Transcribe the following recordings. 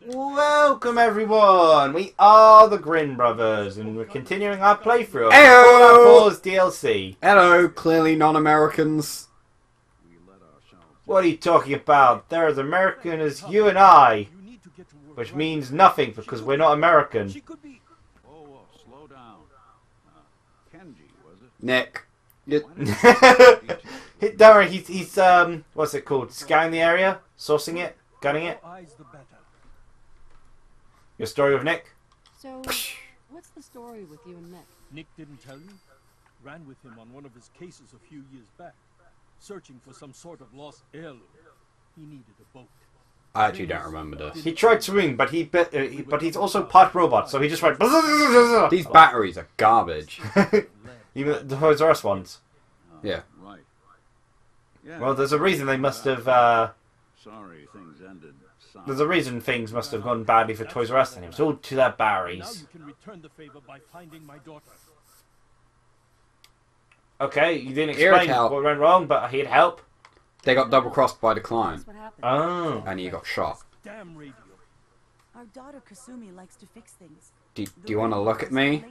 Welcome everyone! We are the Grin Brothers and we're continuing our playthrough of Heyo! Fallout 4's DLC. Hello, clearly non-Americans. What are you talking about? They're as American as you and I. Which means nothing because we're not American. Slow down. Kenji, was it? Nick. Don't worry, he's what's it called? Scanning the area? Sourcing it? Gunning it? Your story with Nick? So, what's the story with you and Nick? Nick didn't tell you? Ran with him on one of his cases a few years back, searching for some sort of lost heirloom. He needed a boat. I actually don't remember this. He tried to ring, but he's also part robot, so he just went. These batteries are garbage. Even the Toys R Us ones. Yeah. Right. Yeah. Well, there's a reason they must have. Sorry, things ended. There's a reason things must have gone badly for Toys R Us, and it was all to their Now batteries. you can return the favor by finding my daughter. Okay, you didn't Here explain it help. what went wrong, but he'd help. They got double-crossed by the client, That's what happened. Oh. and he got shot. Damn radio. Our daughter Kasumi likes to fix things. Do you want to look at me?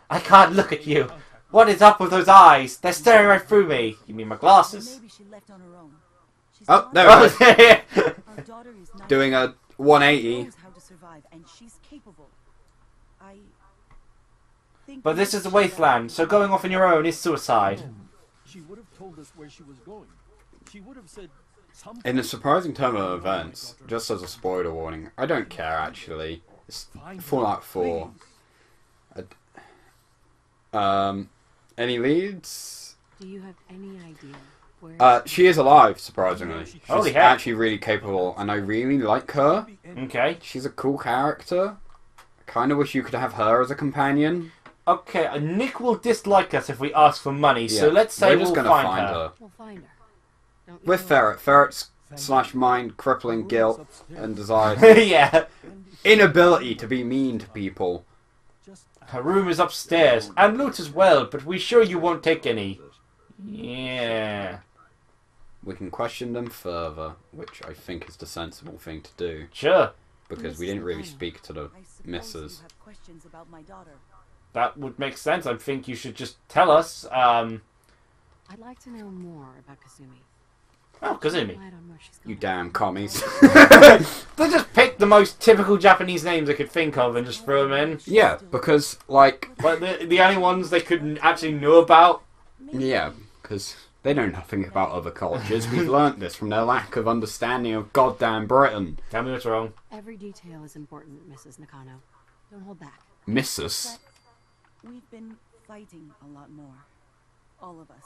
I can't look at you. What is up with those eyes? They're staring right through me. You mean my glasses? Maybe she left on her own. She's Oh, gone. there Oh, it is. Our daughter is not Doing a 180. knows how to survive, and she's capable. I think But this is the wasteland, so going off on your own is suicide. She would have told us where she was going. She would have said something. In a surprising turn of events, just as a spoiler warning, I don't care actually. It's Fallout 4. Any leads? Do you have any idea where? She is alive, surprisingly. She's Holy heck. actually really capable, and I really like her. Okay. She's a cool character. I kind of wish you could have her as a companion. Okay, Nick will dislike us if we ask for money, so Yeah, let's say we're just we'll gonna find her. We'll find her. Don't you With know? Ferret. Ferret's / mind crippling guilt and desire. Yeah. Inability to be mean to people. Her room is upstairs, and loot as well, but we sure you won't take any. Yeah. We can question them further, which I think is the sensible thing to do, Sure. because we didn't really speak to the I suppose missus. you have questions about my daughter. That would make sense. I think you should just tell us. I'd like to know more about Kasumi. Oh, Kazumi. Light on where she's You going. damn commies. They just picked the most typical Japanese names they could think of and just threw them in. Yeah, because, like, But the only ones they couldn't actually know about. yeah, because they know nothing about other cultures. We've learnt this from their lack of understanding of goddamn Britain. Tell me what's wrong. Every detail is important, Mrs. Nakano. Don't hold back. Missus. We've been fighting a lot more. All of us.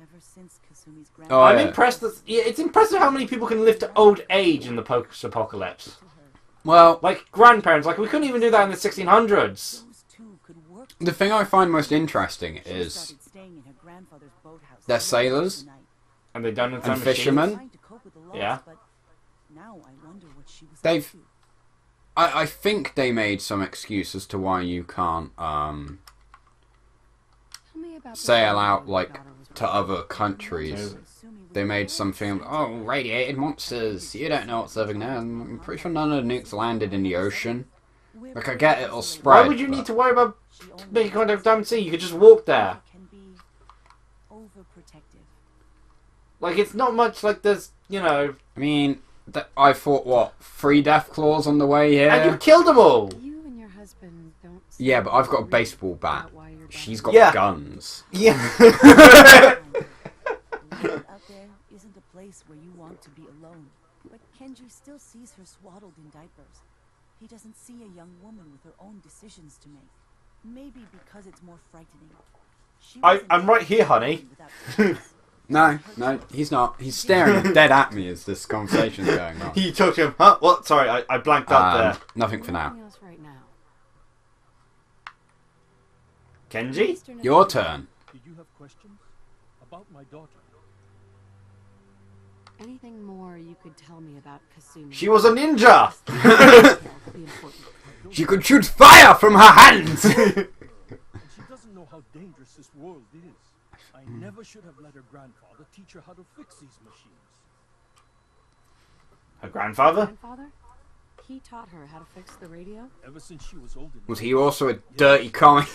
Ever since Kasumi's Oh, I'm yeah. impressed that it's impressive how many people can live to old age in the post-apocalypse. Well, Like grandparents, like we couldn't even do that in the 1600s. Those two could work. the thing I find most interesting She is started staying in her grandfather's boathouse they're late sailors. at night. And they done it And on fishermen. machines. Trying to cope with the loss, Yeah. but now I wonder what she was They've- up to. I think they made some excuse as to why you can't Tell me about the sail time out your like daughter was to other countries. Kasumi was They made very something. sweet. Oh, radiated monsters! You don't know what's living there. I'm pretty sure none of the nukes landed in the ocean. We're Like I get it'll Why spread. would you but- need to worry about She only making contact with Diamond Sea? You could just walk there. can be overprotective. Like it's not much like there's, you know, I mean, I thought what 3 death claws on the way here. and you killed them all. You and your husband don't. Yeah, but I've got a seem baseball bat. about why your She's daughter- got Yeah. guns. Yeah. The world out there isn't a place where you want to be alone. But Kenji still sees her swaddled in diapers. He doesn't see a young woman with her own decisions to make. Maybe because it's more frightening. She wasn't I'm right here, honey. without choice. No, he's not. He's staring dead at me as this conversation's going on. You talked to him. Huh? What? Sorry, I blanked out there. Nothing for now. Nothing else right now. Kenji? Mr. Your Nakano, turn. Did you have questions about my daughter? Anything more you could tell me about Kasumi? She was a ninja. Detail would be important. She could shoot fire from her hands. And she doesn't know how dangerous this world is. I never should have let her grandfather teach her how to fix these machines. Her grandfather? Grandfather? He taught her how to fix the radio? Ever since she was old enough. Was he also a dirty comic?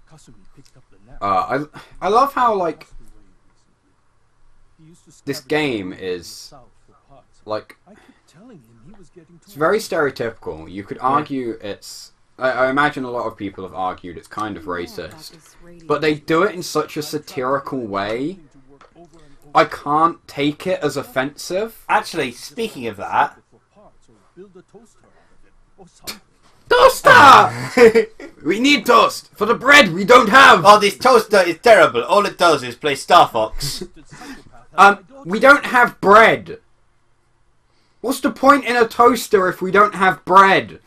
Kasumi picked up the nap. I love how, like, He used to this scavenge game around in the is, south for parts. like, I kept telling him he was getting too it's very old. stereotypical. You could argue it's... I imagine a lot of people have argued it's kind of racist. But they do it in such a satirical way, I can't take it as offensive. Actually, speaking of that... Toaster! We need toast! For the bread we don't have! Oh, this toaster is terrible. All it does is play Star Fox. We don't have bread. What's the point in a toaster if we don't have bread?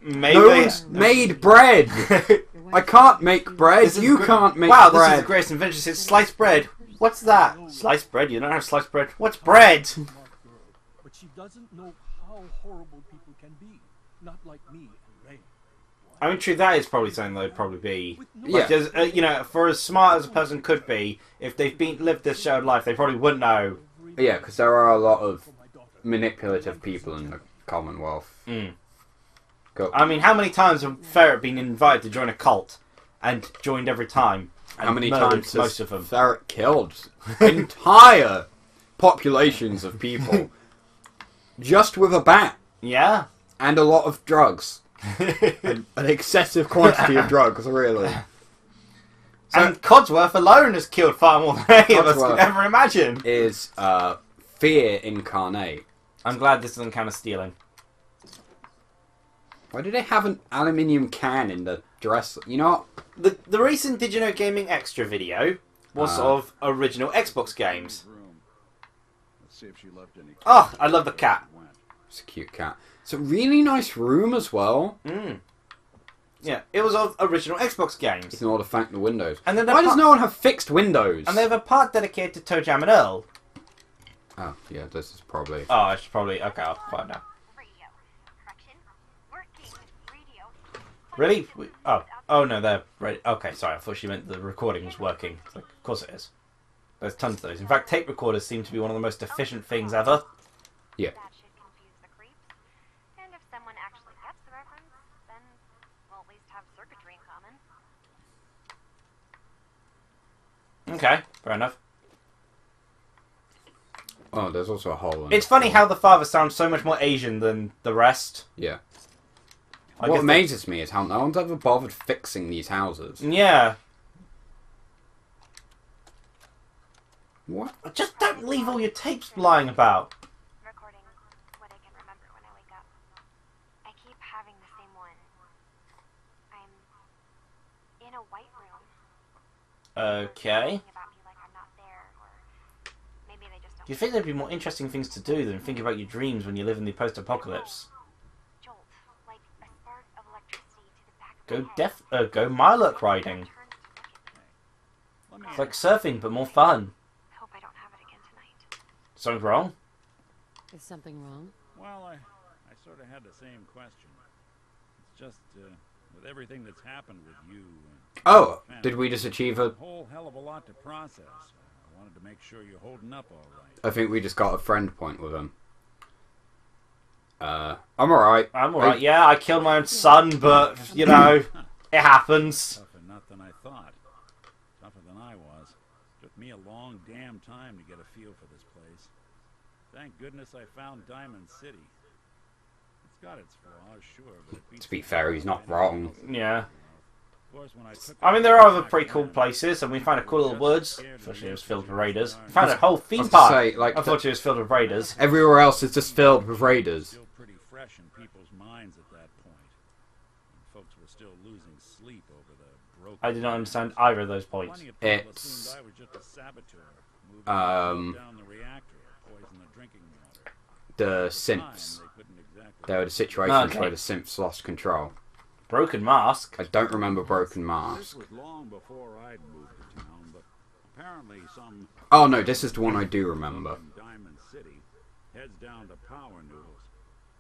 Maybe. No one's made bread. I can't make bread. You can't make wow, bread. this is the greatest invention. It's sliced bread. What's that? Sliced bread? You don't have sliced bread? What's bread? But she doesn't know how horrible people can be. Not like me and Ray. I mean, true, that is probably something they'd probably be. Yeah. Like, there's, you know, for as smart as a person could be, if they've lived this shared life, they probably wouldn't know. Yeah, because there are a lot of manipulative people in the Commonwealth. Mm. Go. I mean, how many times have Ferret been invited to join a cult and joined every time? And How many murdered times most has of them? Ferret killed entire populations of people just with a bat Yeah. and a lot of drugs? An excessive quantity of drugs, really. And Codsworth alone has killed far more than any of us Codsworth could ever imagine. Is fear incarnate. I'm glad this isn't kind of stealing. Why do they have an aluminium can in the dress? You know what? The recent Did You Know Gaming Extra video was of original Xbox games. Room. Let's see if she left any. Oh, I love the cat. It's a cute cat. It's a really nice room as well. Mm. Yeah, it was of original Xbox games. Ignore the fact the windows. And then Why does no one have fixed windows? And they have a part dedicated to Toe Jam and Earl. Oh, yeah, this is probably... Oh, I should probably... Okay, I'll find out. Really? Oh no, they're ready. Okay, sorry, I thought she meant the recording was working. It's like, of course it is. There's tons of those. In fact, tape recorders seem to be one of the most efficient things ever. Yeah. That should confuse the creeps. And if someone actually gets the reference, then we'll at least have circuitry in common. Okay, fair enough. Oh, there's also a hole in It's funny how the father sounds so much more Asian than the rest. Yeah. I What guess amazes me is how no one's ever bothered fixing these houses. Yeah. What? Just don't leave all your tapes lying about. Recording what I can remember when I wake up. I keep having the same one. I'm in a white room. Okay. Thinking about me like I'm not there, or maybe they just don't. Do you think there'd be more interesting things to do than think about your dreams when you live in the post-apocalypse? Jolt, like a spark of electricity to the back of my head. Go Mylurk riding. It's like surfing, but more fun. Hope I don't have it again tonight. Something wrong? Is something wrong? Well, I sort of had the same question. It's just with everything that's happened with you. Oh, did we just achieve a... whole hell of a lot to process. I wanted to make sure you're holding up all right. I think we just got a friend point with him. I'm alright. I'm alright, yeah, I killed my own son, but, you know, it happens. Tougher nut than I thought. Tougher than I was. Took me a long damn time to get a feel for this place. Thank goodness I found Diamond City. It's got its flaws, sure, but it beats To be fair, he's not wrong. Yeah. Of course, when I took I mean, there are other pretty cool places, and we found a cool little woods. Unfortunately, it was filled with raiders. We found a whole theme to park. say, like, Unfortunately, it was filled with raiders. Everywhere else is just filled with raiders. still pretty fresh in people's minds at that point. When folks were still losing sleep over the broken. I did not understand either of those points. Plenty of people It's, assumed I was just a saboteur, moving down the reactor, poison the drinking water. the At the time, synths. they couldn't exactly There were the situations Okay. where the synths lost control. Broken Mask. I don't remember Broken This Mask. was long before I'd moved to town, but apparently some Oh no, this is the one I do remember. in Diamond City heads down to Power Noodles.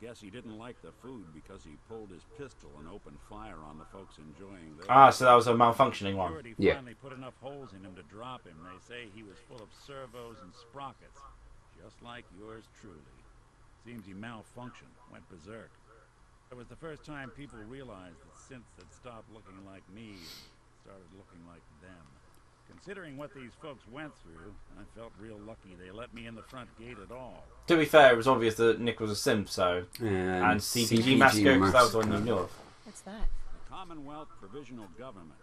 Guess he didn't like the food because he pulled his pistol and opened fire on the folks enjoying theirs. Ah, so that was a malfunctioning one. Security Yeah. finally put enough holes in him to drop him. They say he was full of servos and sprockets, just like yours truly. Seems he malfunctioned, went berserk. It was the first time people realized that synths had stopped looking like me and started looking like them. Considering what these folks went through, I felt real lucky they let me in the front gate at all. To be fair, it was obvious that Nick was a simp, so... And CPG Massacre, because that was the one you knew of. What's that? The Commonwealth Provisional Government.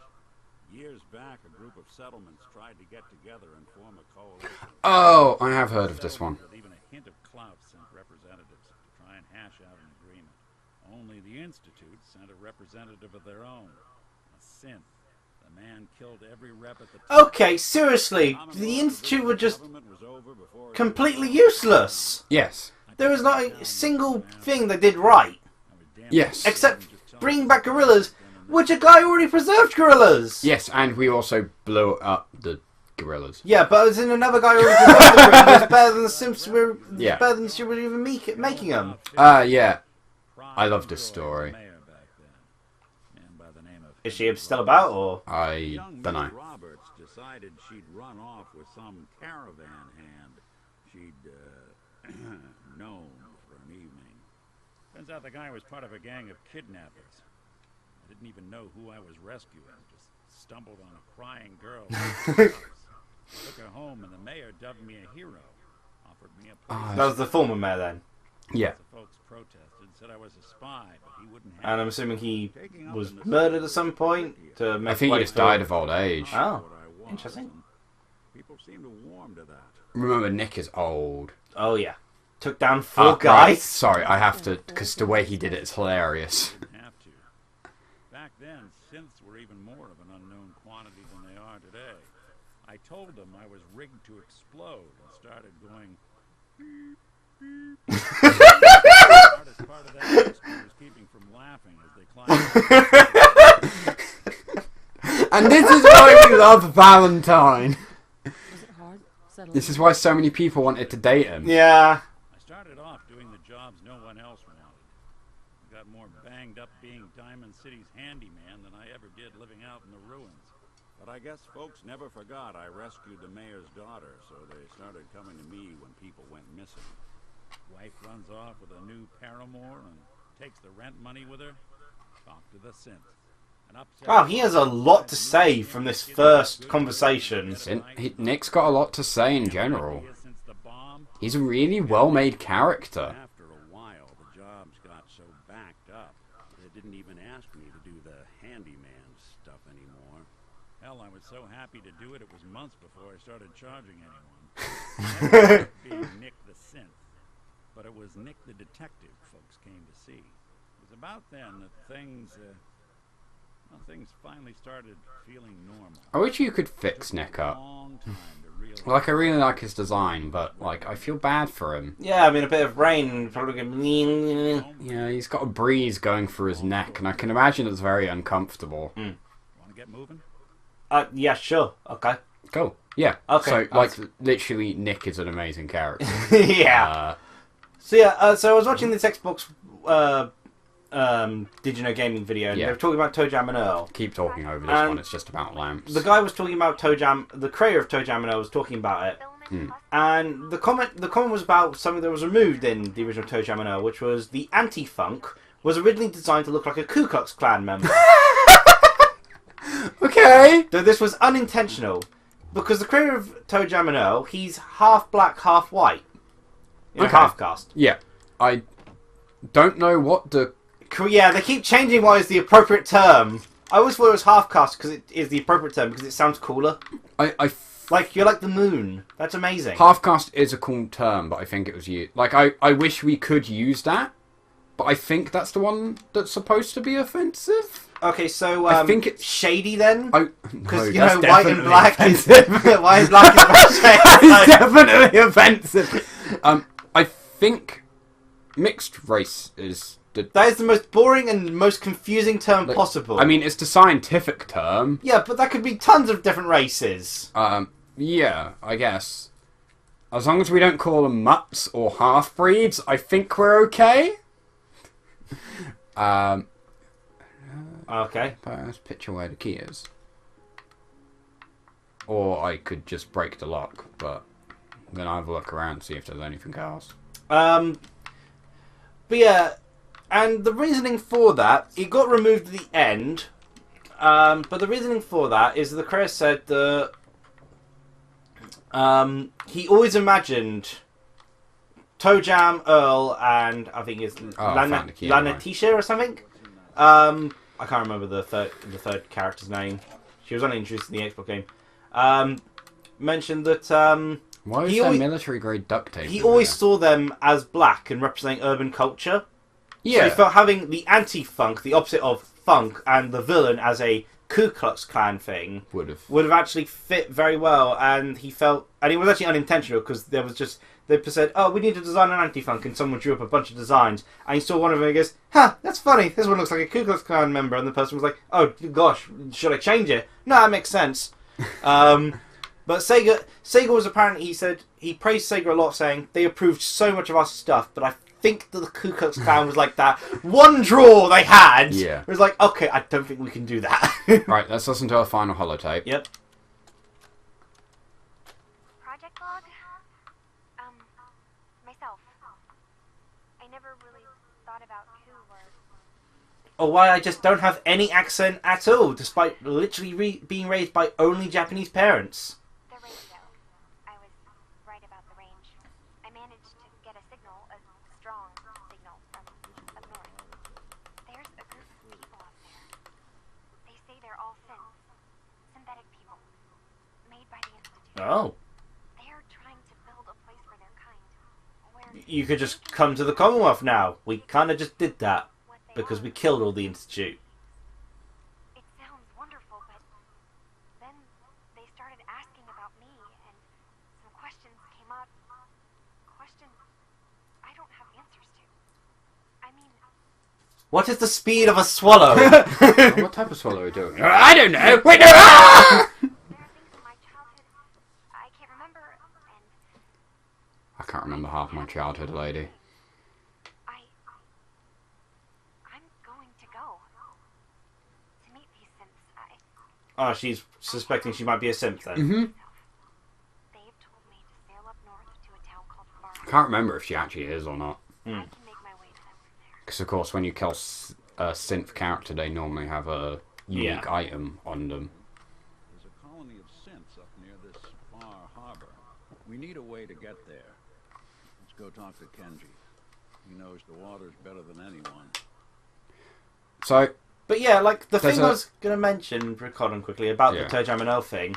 Years back, a group of settlements tried to get together and form a coalition. Oh, I have heard of this one. With even a hint of clout sent representatives to try and hash out an agreement. Only the Institute sent a representative of their own. A synth. The man killed every rep at the time. Okay, seriously, the Institute were just completely useless. Yes. There was not a single thing they did right. Yes. Except bring back gorillas, which a guy already preserved gorillas. Yes, and we also blew up the gorillas. Yeah, but as in another guy already preserved the gorillas. It's better than the Simps were. Yeah. Better than she was even making them. Yeah. I love this story. Is she still about, or? I don't know. Roberts decided she'd run off with some caravan hand she'd known for an evening. Turns out the guy was part of a gang of kidnappers. I didn't even know who I was rescuing. Just stumbled on a crying girl. Took her home, and the mayor dubbed me a hero. Offered me a place. That was the former mayor then. Yeah. The folks protested, said I was a spy, but he wouldn't have. And I'm assuming he was murdered at some point to make I think way he just for- died of old age. Oh, interesting. People seem to warm to that. Remember, Nick is old. Oh yeah, took down 4 Right. guys. Sorry, I have to, because the way he did it is hilarious. Didn't have to. Back then, synths were even more of an unknown quantity than they are today. I told them I was rigged to explode and started going. The hardest part of that rescue was keeping from laughing as they climbed. And this is why we love Valentine. Was it hard? Settling This is why so many people wanted to date him. Yeah. I started off doing the jobs no one else wanted. I got more banged up being Diamond City's handyman than I ever did living out in the ruins. But I guess folks never forgot I rescued the mayor's daughter, so they started coming to me when people went missing. Wife runs off with a new paramour and takes the rent money with her. Talk to the synth. An upset- Wow, he has a lot to say from this first conversation. Nick's got a lot to say in general. Since the bomb, He's a really well-made character. after a while, the jobs got so backed up, they didn't even ask me to do the handyman stuff anymore. Hell, I was so happy to do it, it was months before I started charging anyone. Never being Nick the synth, but it was Nick the detective folks came to see. It was about then that things finally started feeling normal. I wish you could fix Nick A up. long time to realize. Like, I really like his design, but, like, I feel bad for him. Yeah, I mean, a bit of rain probably going. Yeah, he's got a breeze going through his neck, and I can imagine it's very uncomfortable. Want to get moving? Yeah, sure. Okay. Cool. Yeah. Okay, So, like, literally, Nick is an amazing character. Yeah. So yeah, so I was watching this Xbox Did You Know Gaming video, and Yeah. they were talking about ToeJam and Earl. Keep talking over this And one, it's just about lamps. The guy was talking about ToeJam, the creator of ToeJam and Earl was talking about it, and the comment was about something that was removed in the original ToeJam and Earl, which was the anti-funk was originally designed to look like a Ku Klux Klan member. Okay! Though this was unintentional, because the creator of ToeJam and Earl, he's half black, half white. You know, Okay. half caste. Yeah. I don't know what the... Yeah, they keep changing what is the appropriate term. I always thought it was half caste because it is the appropriate term because it sounds cooler. Like, you're like the moon. That's amazing. Half-caste is a cool term, but I think it was used... Like, I wish we could use that, but I think that's the one that's supposed to be offensive. Okay, so I think it's... shady then? Because, you that's know, white and definitely black is... offensive. white and black is very shady. It's definitely offensive. I think mixed race is... That is the most boring and most confusing term possible. I mean, it's the scientific term. Yeah, but that could be tons of different races. Yeah, I guess. As long as we don't call them mutts or half-breeds, I think we're okay. Okay. But let's picture where the key is. Or I could just break the lock, but then I'll have a look around and see if there's anything else. But yeah, and the reasoning for that, it got removed at the end. But the reasoning for that is the creator said that he always imagined ToeJam, Earl, and I think it's Lanatisha or something. I can't remember the third character's name. She was only introduced in the Xbox game. Mentioned that why is there military grade duct tape? He always saw them as black and representing urban culture. Yeah. So he felt having the anti-funk, the opposite of funk, and the villain as a Ku Klux Klan thing would have actually fit very well. And he felt, and it was actually unintentional because there was just they said, "Oh, we need to design an anti-funk," and someone drew up a bunch of designs, and he saw one of them and he goes, "Huh, that's funny. This one looks like a Ku Klux Klan member," and the person was like, "Oh gosh, should I change it?" No, that makes sense. But Sega was apparently, he said, he praised Sega a lot, saying they approved so much of our stuff, but I think that the Ku Klux Klan was like that one draw they had. Yeah. It was like, okay, I don't think we can do that. Right, let's listen to our final holotape. Yep. Project log? Myself. I never really thought about who or... Or why I just don't have any accent at all, despite literally being raised by only Japanese parents. The radio. I was right about the range. I managed to get a signal, a strong signal from up north. There's a group of people up there. They say they're all synthetic people, made by the Institute. Oh. They're trying to build a place for their kind, where You could just come to the Commonwealth now. We kind of just did that, because we killed all the Institute. It sounds wonderful, but then they started asking about me, and some questions came up. Questions I don't have answers to. I mean... What is the speed of a swallow? What type of swallow are we doing? I don't know! Wait, no! There are things in my childhood I can't remember, and... I can't remember half my childhood, lady. I'm going to go. To meet these synths, Oh, she's suspecting she might be a simp then. Mm-hmm. They've told me to sail up north to a town called Farm. I can't remember if she actually is or not. I can make my way to them from there. Because, of course, when you kill a synth character, they normally have a unique item on them. There's a colony of synths up near this far harbor. We need a way to get there. Let's go talk to Kenji. He knows the waters better than anyone. So, but yeah, like the There's thing I was going to mention, record on quickly, about the ToeJam and Earl thing,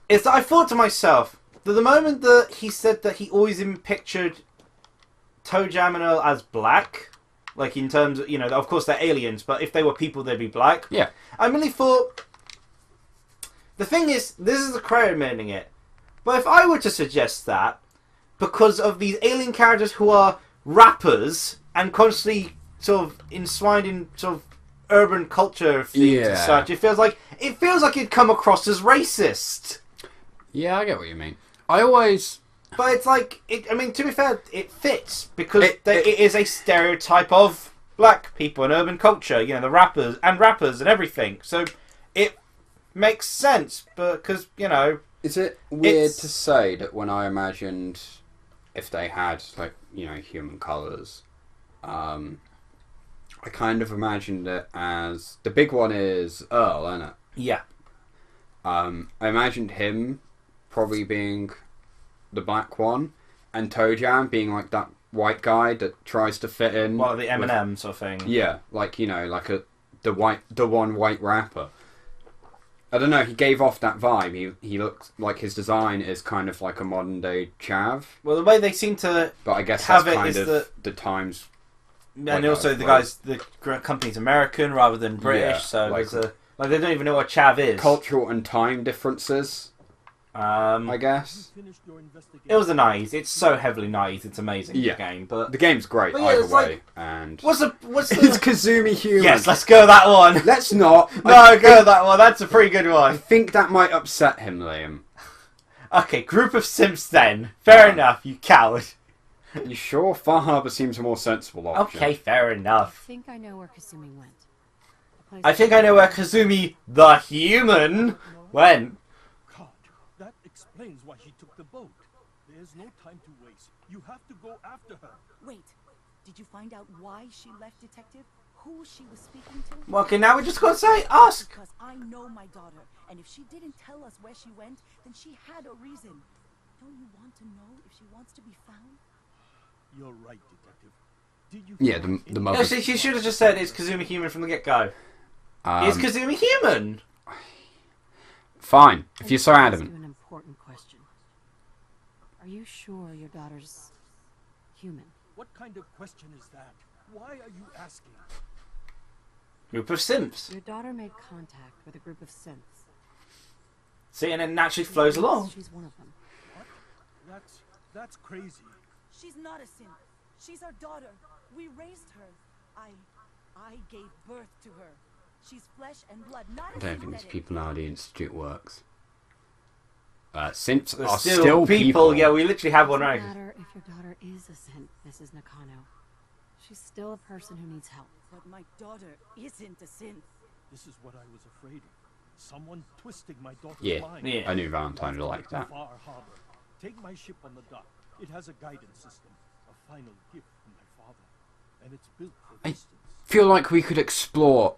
is that I thought to myself that the moment that he said that he always pictured ToeJam and Earl as black, like in terms of, you know, of course they're aliens, but if they were people, they'd be black. yeah. I really thought, the thing is, this is the creator admitting it, but if I were to suggest that, because of these alien characters who are rappers and constantly sort of enswined in sort of urban culture themes and such, it feels like it'd come across as racist. Yeah, I get what you mean. I always... But it's like, I mean, to be fair, it fits, because it is a stereotype of black people and urban culture, you know, the rappers and everything. So it makes sense, because, you know... Is it weird to say that when I imagined if they had, like, you know, human colours, I kind of imagined it as... The big one is Earl, isn't it? Yeah. I imagined him probably being the black one, and ToeJam being like that white guy that tries to fit in. Well, the Eminem sort of thing. Yeah, like, you know, like the one white rapper. I don't know, he gave off that vibe. He looks like his design is kind of like a modern day Chav. Well, the way they seem to but I guess have that's it kind is of that... the times. And also the company's American rather than British, so like, there's like they don't even know what chav is. Cultural and time differences, I guess. It was the 90s. It's so heavily 90s. It's amazing. The game, but the game's great yeah, either it's way. like, and what's the is Kazumi human? Yes, let's go that one. Let's not. Go that one. That's a pretty good one. I think that might upset him, Liam. Okay, group of simps then. Fair enough, you coward. You sure? Far Harbor seems a more sensible option. Okay, fair enough. I think I know where Kasumi went. I think I know where Kazumi, the human, went. God, that explains why she took the boat. There's no time to waste. You have to go after her. Wait, did you find out why she left, Detective? Who she was speaking to? Well, okay, now we just gotta say, ask. Because I know my daughter, and if she didn't tell us where she went, then she had a reason. Don't you want to know if she wants to be found? You're right, Detective. Did you Yeah, find the any- mother. No, she should have just said it's Kazuma Human from the get-go. It's Kazuma Human! Fine, if you're so I'd like to ask adamant. you an important question. Are you sure your daughter's human? What kind of question is that? Why are you asking? Group of simps. Your daughter made contact with a group of synths. See, and it naturally flows along. She's one of them. What? That's crazy. She's not a synth. She's our daughter. We raised her. I gave birth to her. She's flesh and blood, not a I don't think these synthetic. people know how the Institute works. Synths There's are still people. Yeah, we literally have one Doesn't right. matter if your daughter is a synth, Mrs. Nakano. She's still a person who needs help. But my daughter isn't a synth. This is what I was afraid of. Someone twisting my daughter's Yeah, mind. Yeah. I knew Valentine would like that. Far Harbor. Take my ship on the dock. It has a guidance system, a final gift from my father, and it's built for distance. Feel like we could explore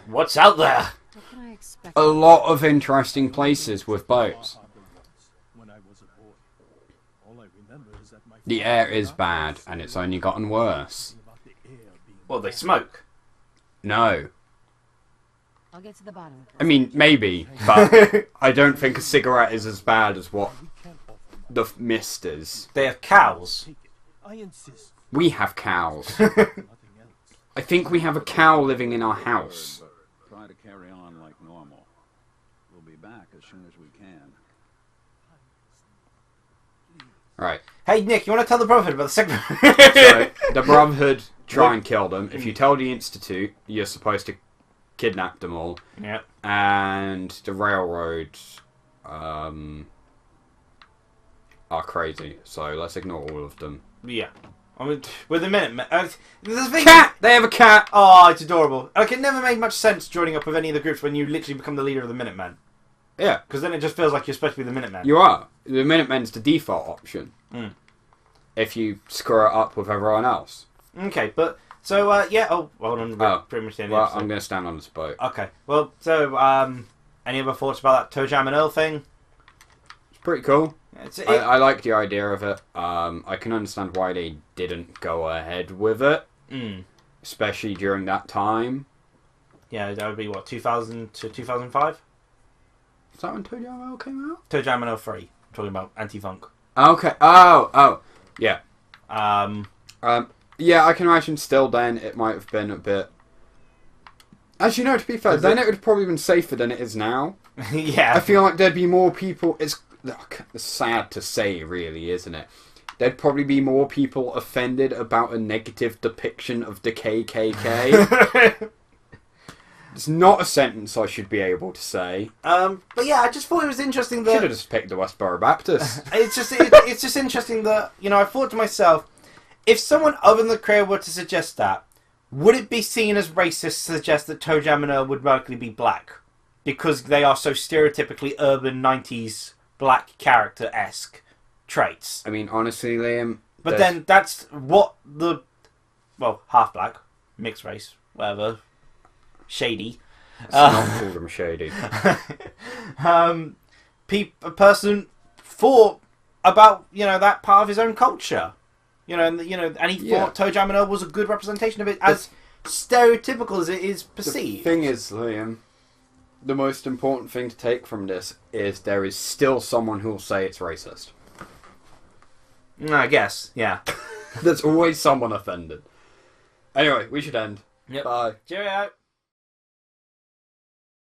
What's out there? What can I expect? a lot of interesting places with boats. Far Harbor once, when I was a boy. All I remember is that my The father air is and bad, and it's only gotten worse. about the air being Well, they smoke. No. I'll get to the bottom of this. I mean, maybe, but I don't think a cigarette is as bad as what we can't offer much. the mist is. They have cows. Take it. I insist. We have cows. Nothing else. I think we have a cow living in our house. But try to carry on like normal. We'll be back as soon as we can. Right. Hey, Nick, you want to tell the Brotherhood about the segment? So, the Brotherhood try and kill them. If you tell the Institute, you're supposed to kidnap them all. Yeah. And the Railroad are crazy. So let's ignore all of them. Yeah. I mean, with the Minutemen. The thing Cat! They have a cat! Oh, it's adorable. Like, it never made much sense joining up with any of the groups when you literally become the leader of the Minutemen. Yeah, Because then it just feels like you're supposed to be the Minutemen. you are. The Minutemen's the default option. Mm. If you screw it up with everyone else. Okay, but... So, yeah. Oh, hold on. We're Oh, pretty much the end Well, of the I'm going to stand on this boat. Okay. Well, so, any other thoughts about that Toe Jam and Earl thing? It's pretty cool. It's, I like the idea of it. I can understand why they didn't go ahead with it. Especially during that time. Yeah, that would be, what, 2000 to 2005? Is that when Toe Jam and Earl came out? Toe Jam and Earl 3. I'm talking about Anti-Funk. Okay. Oh. Yeah. Yeah, I can imagine still then it might have been a bit... Actually, no, to be fair, then it would have probably been safer than it is now. Yeah. I feel like there'd be more people... It's sad to say, really, isn't it? There'd probably be more people offended about a negative depiction of the KKK. It's not a sentence I should be able to say. But yeah, I just thought it was interesting that... Should have just picked the Westboro Baptist. It's just interesting that, you know, I thought to myself, if someone other than the creator were to suggest that, would it be seen as racist to suggest that Toe Jam and Earl would likely be black? Because they are so stereotypically urban 90s black character-esque traits. I mean, honestly, Liam... But then that's what the... Well, half-black, mixed race, whatever, shady. It's not called them shady. A person thought about, you know, that part of his own culture. And he thought Toe Jam and Earl was a good representation of it, as stereotypical as it is perceived. The thing is, Liam, the most important thing to take from this is there is still someone who will say it's racist. I guess, yeah. There's always someone offended. Anyway, we should end. Yep. Bye. Cheerio.